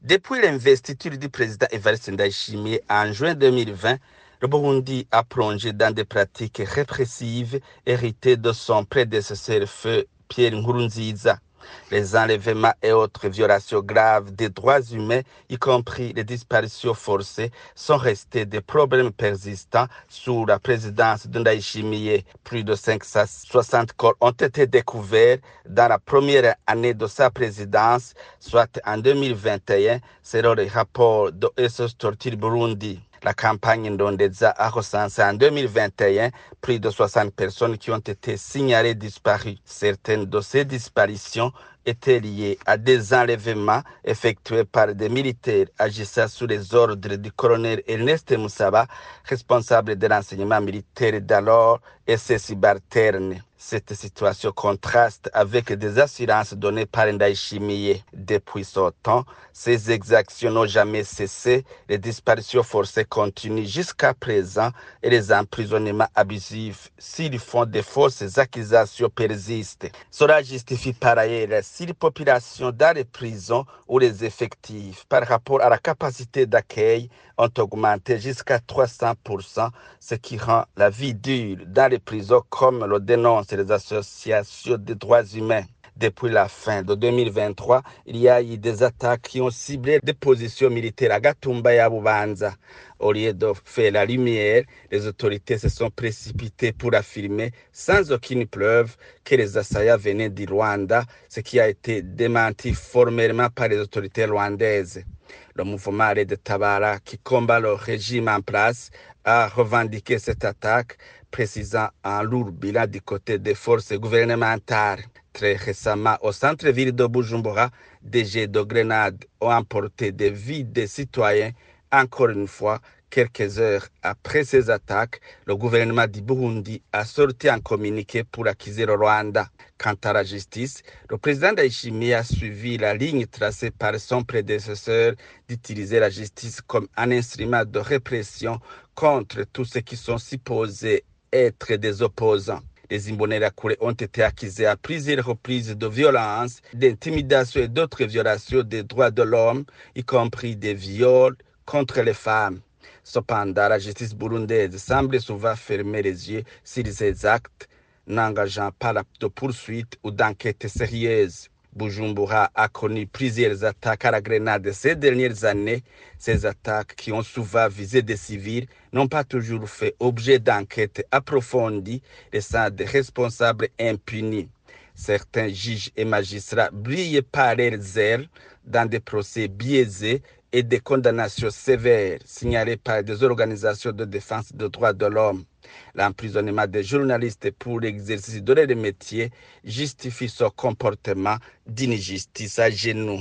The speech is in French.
Depuis l'investiture du président Evariste Ndayishimiye en juin 2020, le Burundi a plongé dans des pratiques répressives héritées de son prédécesseur feu Pierre Nkurunziza. Les enlèvements et autres violations graves des droits humains, y compris les disparitions forcées, sont restés des problèmes persistants sous la présidence de Ndayishimiye. Plus de 560 corps ont été découverts dans la première année de sa présidence, soit en 2021, selon le rapport de SOS Torture Burundi. La campagne Ndondeza a recensé en 2021 plus de 60 personnes qui ont été signalées disparues. Certaines de ces disparitions étaient liées à des enlèvements effectués par des militaires agissant sous les ordres du colonel Ernest Moussaba, responsable de l'enseignement militaire d'alors, et ses subalternes. Cette situation contraste avec des assurances données par Ndayishimiye. Depuis ce temps, ces exactions n'ont jamais cessé, les disparitions forcées continuent jusqu'à présent et les emprisonnements abusifs, s'ils font des fausses accusations, persistent. Cela justifie par ailleurs si les populations dans les prisons ou les effectifs par rapport à la capacité d'accueil ont augmenté jusqu'à 300%, ce qui rend la vie dure dans les prisons, comme le dénoncent les associations des droits humains. Depuis la fin de 2023, il y a eu des attaques qui ont ciblé des positions militaires à Gatumba et à Bubanza. Au lieu de faire la lumière, les autorités se sont précipitées pour affirmer, sans aucune preuve, que les assaillants venaient du Rwanda, ce qui a été démenti formellement par les autorités rwandaises. Le mouvement Red Tabara, qui combat le régime en place, a revendiqué cette attaque, précisant un lourd bilan du côté des forces gouvernementales. Très récemment, au centre-ville de Bujumbura, des jets de grenades ont emporté des vies des citoyens. Encore une fois, quelques heures après ces attaques, le gouvernement du Burundi a sorti un communiqué pour accuser le Rwanda. Quant à la justice, le président Ndayishimiye a suivi la ligne tracée par son prédécesseur d'utiliser la justice comme un instrument de répression contre tous ceux qui sont supposés être des opposants. Les Imbonerakure ont été accusés à plusieurs reprises de violence, d'intimidation et d'autres violations des droits de l'homme, y compris des viols contre les femmes. Cependant, la justice burundaise semble souvent fermer les yeux sur ces actes, n'engageant pas de poursuites ou d'enquêtes sérieuses. Bujumbura a connu plusieurs attaques à la grenade ces dernières années. Ces attaques, qui ont souvent visé des civils, n'ont pas toujours fait objet d'enquêtes approfondies, laissant des responsables impunis. Certains juges et magistrats brillent par leurs ailes dans des procès biaisés et des condamnations sévères signalées par des organisations de défense des droits de l'homme. L'emprisonnement des journalistes pour l'exercice de leur métier justifie ce comportement d'injustice à genoux.